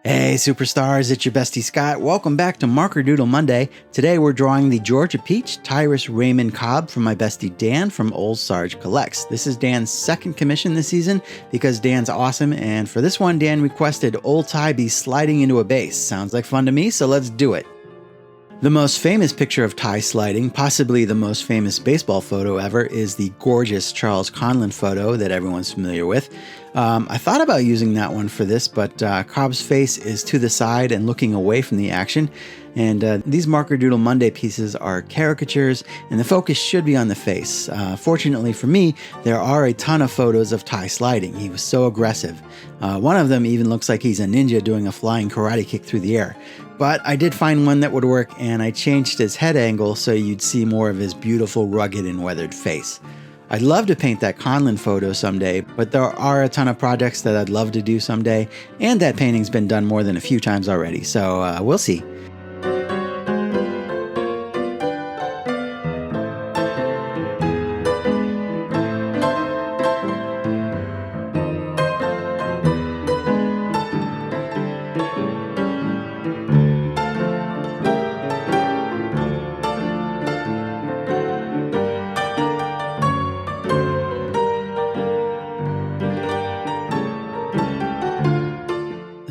Hey superstars, it's your bestie Scott. Welcome back to Marker Doodle Monday. Today we're drawing the Georgia Peach Tyrus Raymond Cobb from my bestie Dan from Old Sarge Collects. This is Dan's second commission this season because Dan's awesome, and for this one Dan requested Old Ty be sliding into a base. Sounds like fun to me, so let's do it. The most famous picture of Ty sliding, possibly the most famous baseball photo ever, is the gorgeous Charles Conlon photo that everyone's familiar with. I thought about using that one for this, but Cobb's face is to the side and looking away from the action. And these Marker Doodle Monday pieces are caricatures, and the focus should be on the face. Fortunately for me, there are a ton of photos of Ty sliding. He was so aggressive. One of them even looks like he's a ninja doing a flying karate kick through the air. But I did find one that would work, and I changed his head angle so you'd see more of his beautiful, rugged, and weathered face. I'd love to paint that Conlon photo someday, but there are a ton of projects that I'd love to do someday, and that painting's been done more than a few times already, so we'll see.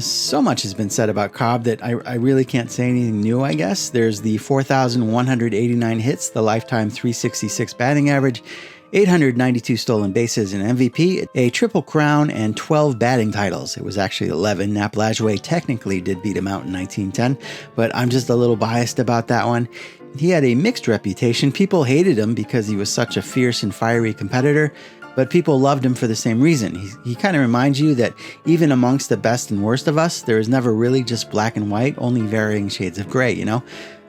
So much has been said about Cobb that I really can't say anything new, I guess. There's the 4,189 hits, the lifetime 366 batting average, 892 stolen bases, an MVP, a triple crown, and 12 batting titles. It was actually 11. Nap Lajoie technically did beat him out in 1910, but I'm just a little biased about that one. He had a mixed reputation. People hated him because he was such a fierce and fiery competitor, but people loved him for the same reason. He kind of reminds you that even amongst the best and worst of us, there is never really just black and white, only varying shades of gray, you know?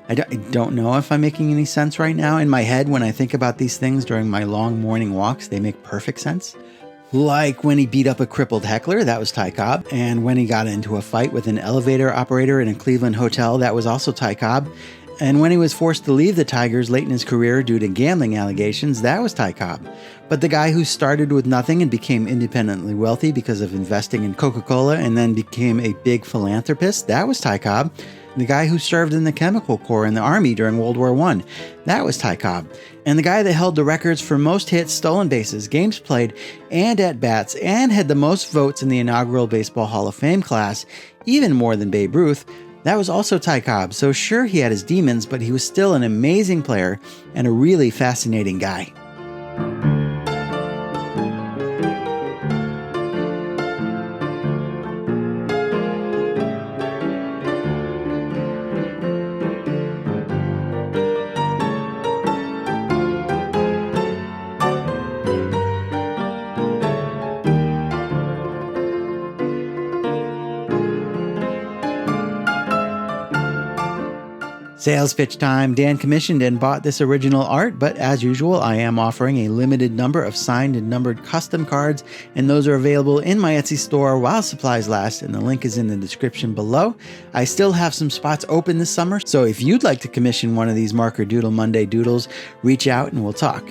I don't know if I'm making any sense right now. In my head, when I think about these things during my long morning walks, they make perfect sense. Like when he beat up a crippled heckler, that was Ty Cobb. And when he got into a fight with an elevator operator in a Cleveland hotel, that was also Ty Cobb. And when he was forced to leave the Tigers late in his career due to gambling allegations, that was Ty Cobb. But the guy who started with nothing and became independently wealthy because of investing in Coca-Cola and then became a big philanthropist, that was Ty Cobb. The guy who served in the Chemical Corps in the Army during World War I, that was Ty Cobb. And the guy that held the records for most hits, stolen bases, games played, and at-bats, and had the most votes in the inaugural Baseball Hall of Fame class, even more than Babe Ruth, that was also Ty Cobb. So sure, he had his demons, but he was still an amazing player and a really fascinating guy. Sales pitch time. Dan commissioned and bought this original art, but as usual, I am offering a limited number of signed and numbered custom cards, and those are available in my Etsy store while supplies last, and the link is in the description below. I still have some spots open this summer, so if you'd like to commission one of these Marker Doodle Monday doodles, reach out and we'll talk.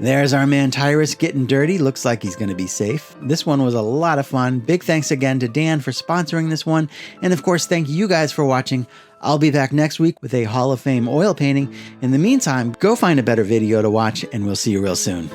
There's our man Tyrus getting dirty. Looks like he's going to be safe. This one was a lot of fun. Big thanks again to Dan for sponsoring this one. And of course, thank you guys for watching. I'll be back next week with a Hall of Fame oil painting. In the meantime, go find a better video to watch, and we'll see you real soon.